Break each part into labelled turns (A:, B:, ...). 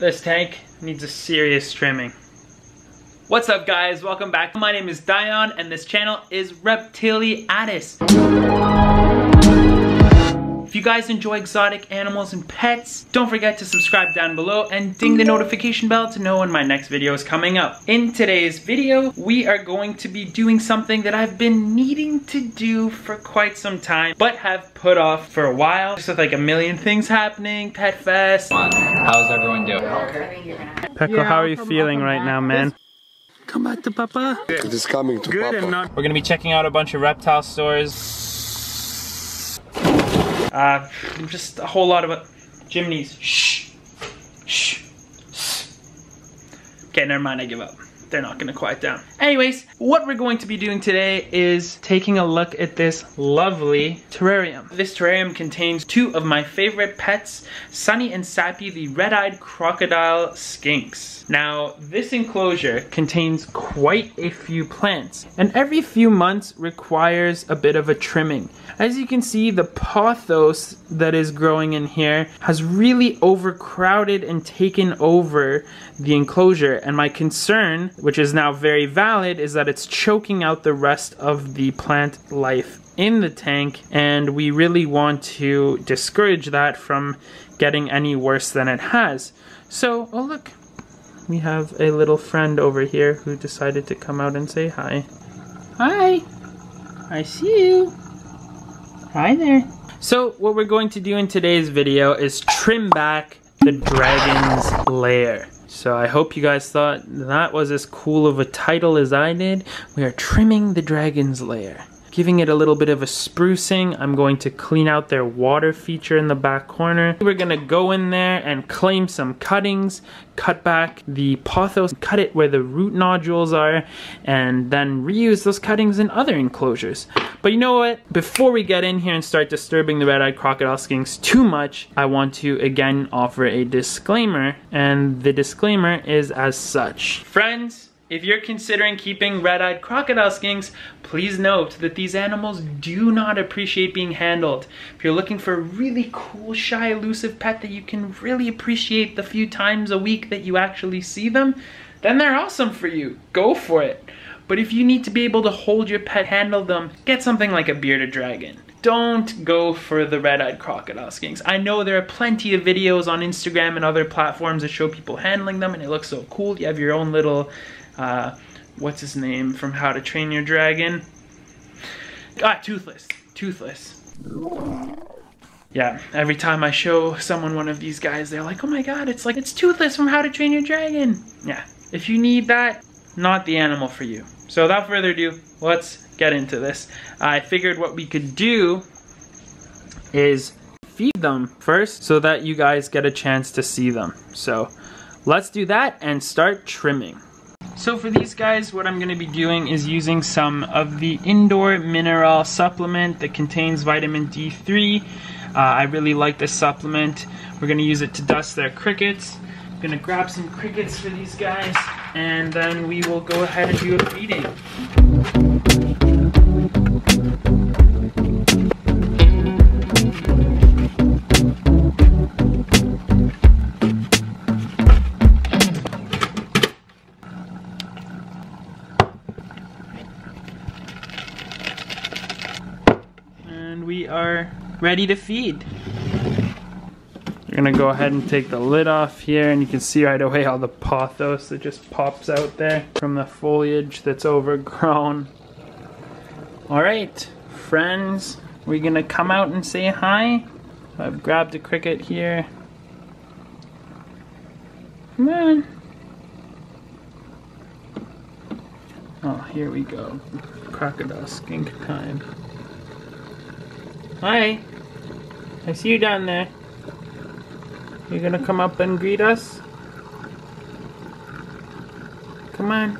A: This tank needs a serious trimming. What's up guys, welcome back. My name is Dion and this channel is Reptiliatus. If you guys enjoy exotic animals and pets, don't forget to subscribe down below and ding the notification bell to know when my next video is coming up. In today's video, we are going to be doing something that I've been needing to do for quite some time, but have put off for a while. Just with like a million things happening, Pet Fest.
B: How's everyone doing?
A: Pecco, how are you feeling right now, man? Come back to Papa.
C: It is coming to
A: Good
C: Papa.
A: and not. We're gonna be checking out a bunch of reptile stores. Just a whole lot of chimneys. Shh. Shh. Okay, never mind, I give up. They're not gonna quiet down. Anyways, what we're going to be doing today is taking a look at this lovely terrarium. This terrarium contains two of my favorite pets, Sunny and Sappy, the red-eyed crocodile skinks. Now, this enclosure contains quite a few plants, and every few months requires a bit of a trimming. As you can see, the pothos that is growing in here has really overcrowded and taken over the enclosure, and my concern, which is now very valid, is that it's choking out the rest of the plant life in the tank, and we really want to discourage that from getting any worse than it has. So, oh look, we have a little friend over here who decided to come out and say hi. Hi! I see you! Hi there! So, what we're going to do in today's video is trim back the dragon's lair. So I hope you guys thought that was as cool of a title as I did. We are trimming the dragon's lair. Giving it a little bit of a sprucing. I'm going to clean out their water feature in the back corner. We're gonna go in there and claim some cuttings, cut back the pothos, cut it where the root nodules are, and then reuse those cuttings in other enclosures. But you know what? Before we get in here and start disturbing the red-eyed crocodile skinks too much, I want to again offer a disclaimer, and the disclaimer is as such. Friends, if you're considering keeping red-eyed crocodile skinks, please note that these animals do not appreciate being handled. If you're looking for a really cool, shy, elusive pet that you can really appreciate the few times a week that you actually see them, then they're awesome for you. Go for it. But if you need to be able to hold your pet, handle them, get something like a bearded dragon. Don't go for the red-eyed crocodile skinks. I know there are plenty of videos on Instagram and other platforms that show people handling them and it looks so cool. You have your own little what's his name from How to Train Your Dragon? Toothless. Toothless. Yeah, every time I show someone one of these guys, they're like, oh my god, it's Toothless from How to Train Your Dragon. Yeah, if you need that, not the animal for you. So without further ado, let's get into this. I figured what we could do is feed them first so that you guys get a chance to see them. So let's do that and start trimming. So for these guys, what I'm going to be doing is using some of the indoor mineral supplement that contains vitamin D3. I really like this supplement. We're going to use it to dust their crickets. I'm going to grab some crickets for these guys, and then we will go ahead and do a feeding. We are ready to feed. We're gonna go ahead and take the lid off here, and you can see right away all the pothos that just pops out there from the foliage that's overgrown. Alright, friends, we're gonna come out and say hi. I've grabbed a cricket here. Come on. Oh, here we go. Crocodile skink time. Hi, I see you down there. You gonna come up and greet us? Come on.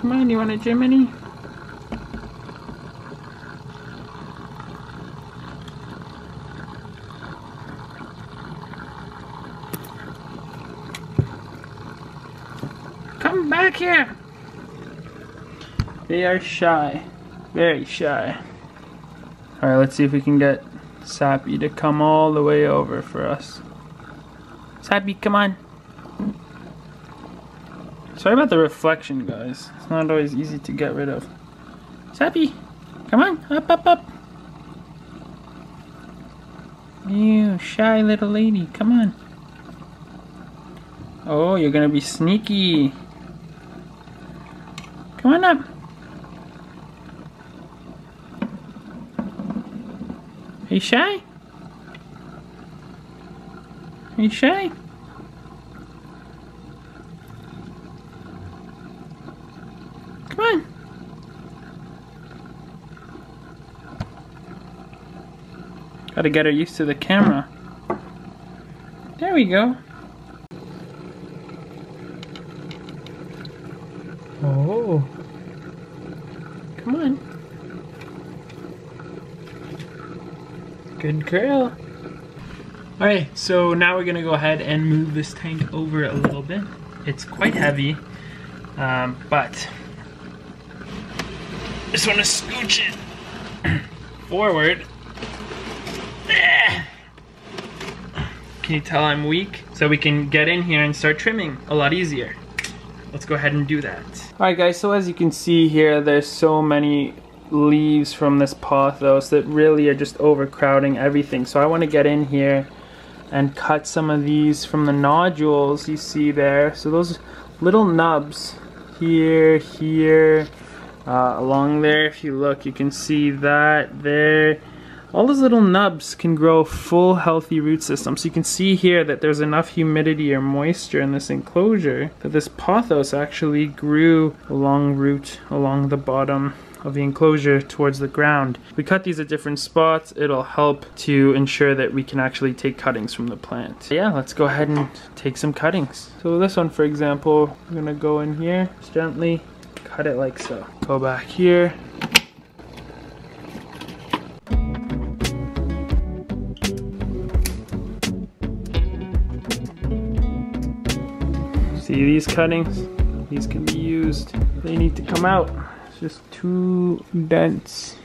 A: Come on, you want a Jiminy? Come back here. They are shy. Very shy. Alright, let's see if we can get Sappy to come all the way over for us. Sappy, come on. Sorry about the reflection, guys. It's not always easy to get rid of. Sappy, come on, up, up, up. You shy little lady, come on. Oh, you're gonna be sneaky. Come on up. Are you shy? Are you shy? Come on. Gotta get her used to the camera. There we go. Oh. Come on. Good girl. Alright, so now we're gonna go ahead and move this tank over a little bit. It's quite heavy, but just want to scooch it forward. Can you tell I'm weak? So we can get in here and start trimming a lot easier. Let's go ahead and do that. Alright guys, so as you can see here, there's so many leaves from this pothos that really are just overcrowding everything. So I want to get in here and cut some of these from the nodules you see there. So those little nubs here, along there, if you look, you can see that there. All those little nubs can grow full healthy root systems. So you can see here that there's enough humidity or moisture in this enclosure that this pothos actually grew along the bottom of the enclosure towards the ground. We cut these at different spots. It'll help to ensure that we can actually take cuttings from the plant. Yeah, let's go ahead and take some cuttings. So this one, for example, I'm gonna go in here, just gently cut it like so. Go back here. See these cuttings? These can be used. They need to come out. It's just too dense.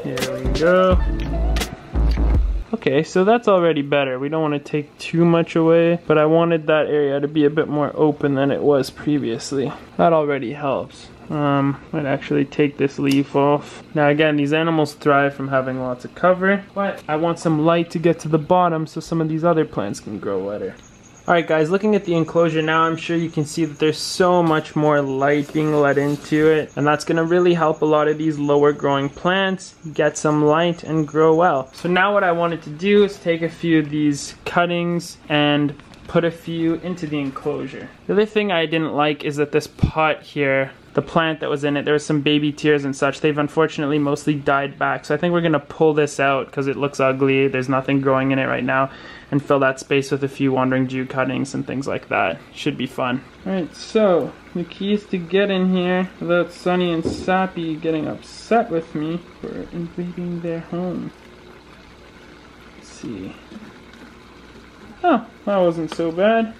A: Here we go. Okay, so that's already better. We don't want to take too much away, but I wanted that area to be a bit more open than it was previously. That already helps. I'd actually take this leaf off. Now again, these animals thrive from having lots of cover, but I want some light to get to the bottom so some of these other plants can grow better. Alright guys, looking at the enclosure now, I'm sure you can see that there's so much more light being let into it, and that's going to really help a lot of these lower growing plants get some light and grow well. So now what I wanted to do is take a few of these cuttings and put a few into the enclosure. The other thing I didn't like is that this pot here, the plant that was in it, there was some baby tears and such. They've unfortunately mostly died back. So I think we're going to pull this out because it looks ugly. There's nothing growing in it right now. And fill that space with a few wandering Jew cuttings and things like that. Should be fun. Alright, so the key is to get in here without Sunny and Sappy getting upset with me for invading their home. Let's see. Oh, that wasn't so bad.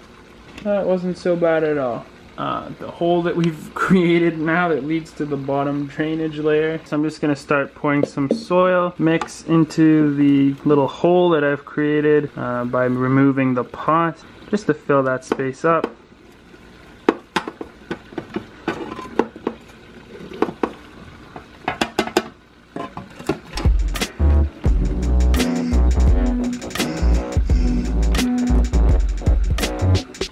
A: That wasn't so bad at all. The hole that we've created now that leads to the bottom drainage layer. So I'm just going to start pouring some soil mix into the little hole that I've created by removing the pot, just to fill that space up.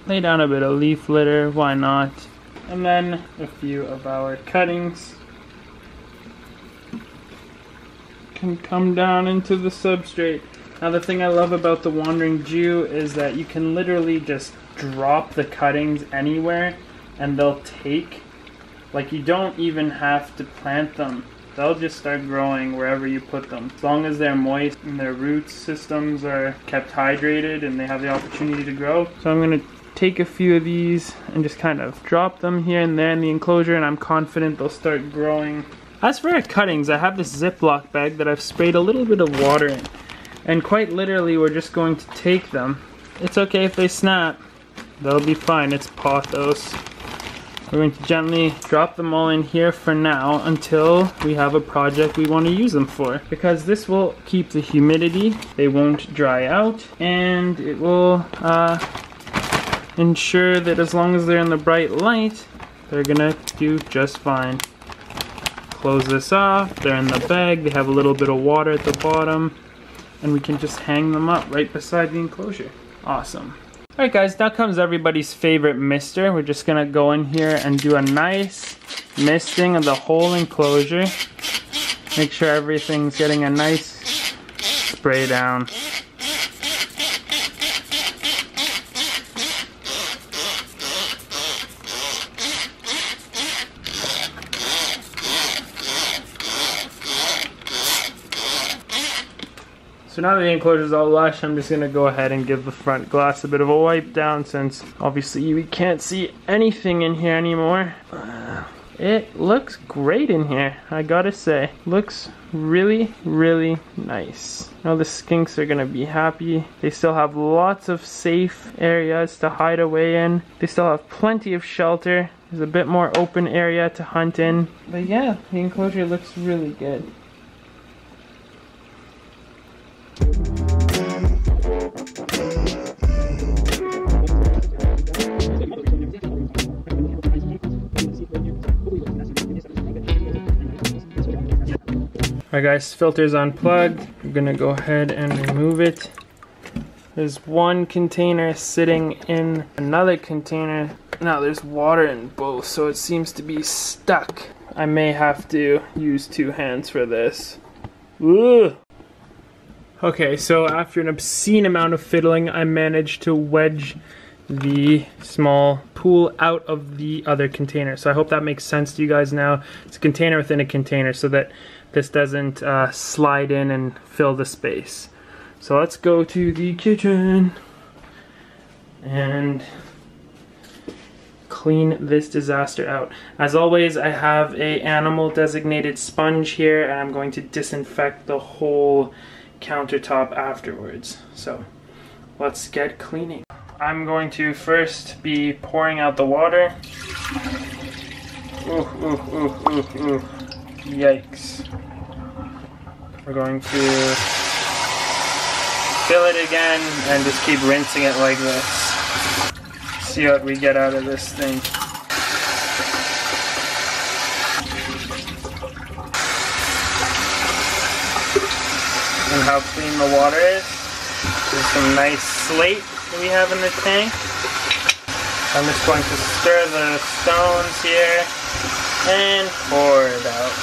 A: Lay down a bit of leaf litter, why not? And then a few of our cuttings can come down into the substrate. Now the thing I love about the wandering Jew is that you can literally just drop the cuttings anywhere and they'll take. Like, you don't even have to plant them. They'll just start growing wherever you put them. As long as they're moist and their root systems are kept hydrated and they have the opportunity to grow. So I'm going to take a few of these and just kind of drop them here and there in the enclosure, and I'm confident they'll start growing. As for our cuttings, I have this Ziploc bag that I've sprayed a little bit of water in, and quite literally we're just going to take them. It's okay if they snap, they'll be fine. It's pothos. We're going to gently drop them all in here for now until we have a project we want to use them for. Because this will keep the humidity, they won't dry out, and it will ensure that as long as they're in the bright light, they're gonna do just fine. Close this off, they're in the bag, they have a little bit of water at the bottom, and we can just hang them up right beside the enclosure. Awesome. Alright guys, now comes everybody's favorite mister. We're just gonna go in here and do a nice misting of the whole enclosure. Make sure everything's getting a nice spray down. So now that the enclosure is all lush, I'm just gonna go ahead and give the front glass a bit of a wipe down, since obviously we can't see anything in here anymore. It looks great in here, I gotta say. Looks really, really nice. Now the skinks are gonna be happy. They still have lots of safe areas to hide away in. They still have plenty of shelter. There's a bit more open area to hunt in. But yeah, the enclosure looks really good. Alright guys, filter's unplugged. I'm gonna go ahead and remove it. There's one container sitting in another container. Now there's water in both, so it seems to be stuck. I may have to use 2 hands for this. Ugh. Okay, so after an obscene amount of fiddling, I managed to wedge the small pool out of the other container. So I hope that makes sense to you guys now. It's a container within a container so that this doesn't slide in and fill the space. So let's go to the kitchen and clean this disaster out. As always, I have a animal designated sponge here, and I'm going to disinfect the whole countertop afterwards. So let's get cleaning. I'm going to first be pouring out the water. Ooh, ooh, ooh, ooh, ooh. Yikes. We're going to fill it again and just keep rinsing it like this. See what we get out of this thing. And how clean the water is. There's some nice slate that we have in the tank. I'm just going to stir the stones here and pour it out.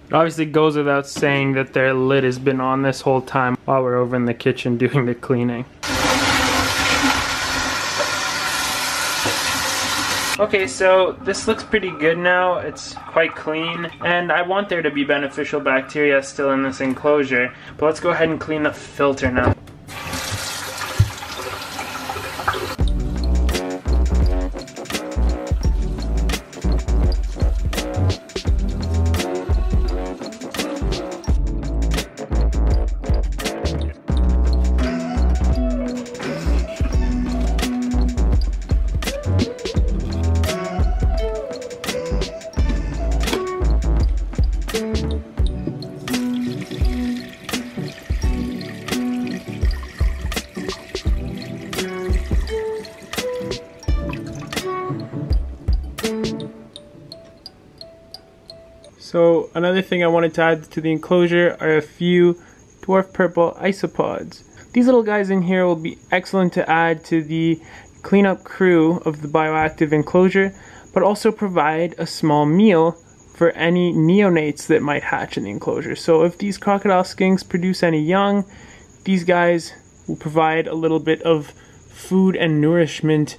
A: It obviously goes without saying that their lid has been on this whole time while we're over in the kitchen doing the cleaning. Okay, so this looks pretty good now. It's quite clean, and I want there to be beneficial bacteria still in this enclosure, but let's go ahead and clean the filter now. So another thing I wanted to add to the enclosure are a few dwarf purple isopods. These little guys in here will be excellent to add to the cleanup crew of the bioactive enclosure, but also provide a small meal for any neonates that might hatch in the enclosure. So if these crocodile skinks produce any young, these guys will provide a little bit of food and nourishment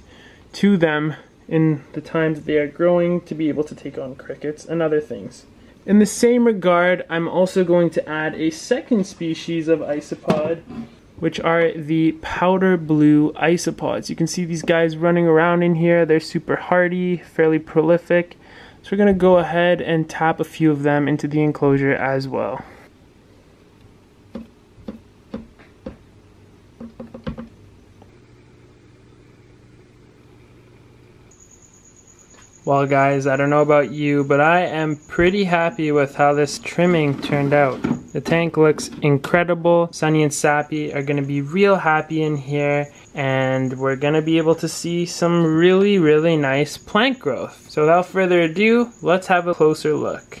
A: to them in the times that they are growing to be able to take on crickets and other things. In the same regard, I'm also going to add a second species of isopod, which are the powder blue isopods. You can see these guys running around in here. They're super hardy, fairly prolific. So we're going to go ahead and tap a few of them into the enclosure as well. Well guys, I don't know about you, but I am pretty happy with how this trimming turned out. The tank looks incredible. Sunny and Sappy are going to be real happy in here, and we're going to be able to see some really nice plant growth. So without further ado, let's have a closer look.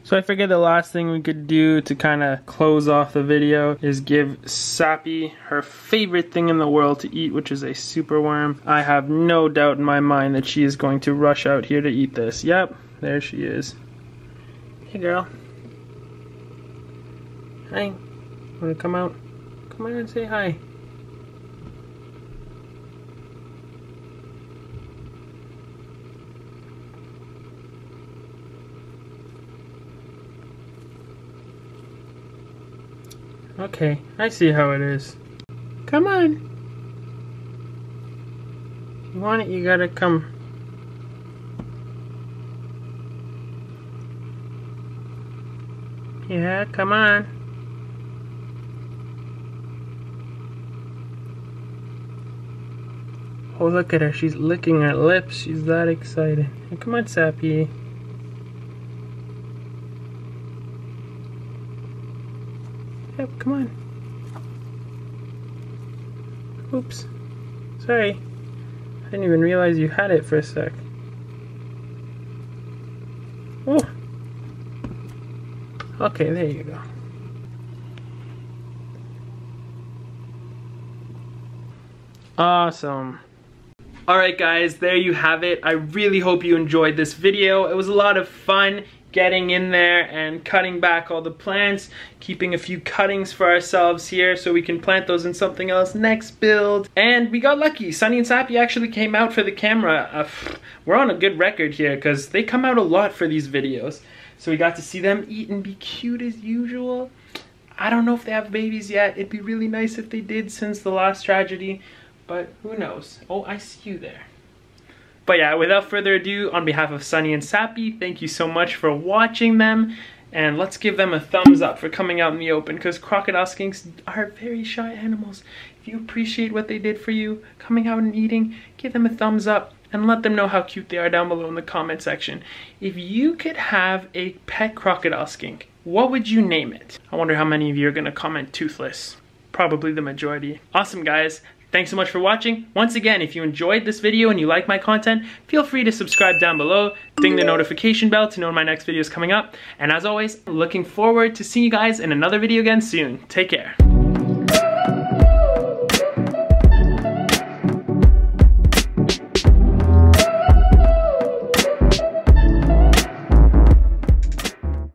A: So I figured the last thing we could do to kind of close off the video is give Sappy her favorite thing in the world to eat, which is a super worm. I have no doubt in my mind that she is going to rush out here to eat this. Yep, there she is. Hey girl. Hi. Wanna come out? Come on and say hi. Okay, I see how it is. Come on. If you want it, you gotta come. Yeah, come on. Oh, look at her. She's licking her lips. She's that excited. Hey, come on, Sappy. Yep, come on. Oops. Sorry. I didn't even realize you had it for a sec. Oh. Okay, there you go. Awesome. Alright guys, there you have it. I really hope you enjoyed this video. It was a lot of fun getting in there and cutting back all the plants, keeping a few cuttings for ourselves here so we can plant those in something else next build. And we got lucky. Sunny and Sappy actually came out for the camera. We're on a good record here because they come out a lot for these videos. So we got to see them eat and be cute as usual. I don't know if they have babies yet. It'd be really nice if they did since the last tragedy, but who knows. Oh, I see you there. But yeah, without further ado, on behalf of Sunny and Sappy, thank you so much for watching them. And let's give them a thumbs up for coming out in the open, because crocodile skinks are very shy animals. If you appreciate what they did for you, coming out and eating, give them a thumbs up and let them know how cute they are down below in the comment section. If you could have a pet crocodile skink, what would you name it? I wonder how many of you are going to comment toothless. Probably the majority. Awesome, guys. Thanks so much for watching. Once again, if you enjoyed this video and you like my content, feel free to subscribe down below, ding the notification bell to know when my next video is coming up. And as always, looking forward to seeing you guys in another video again soon. Take care.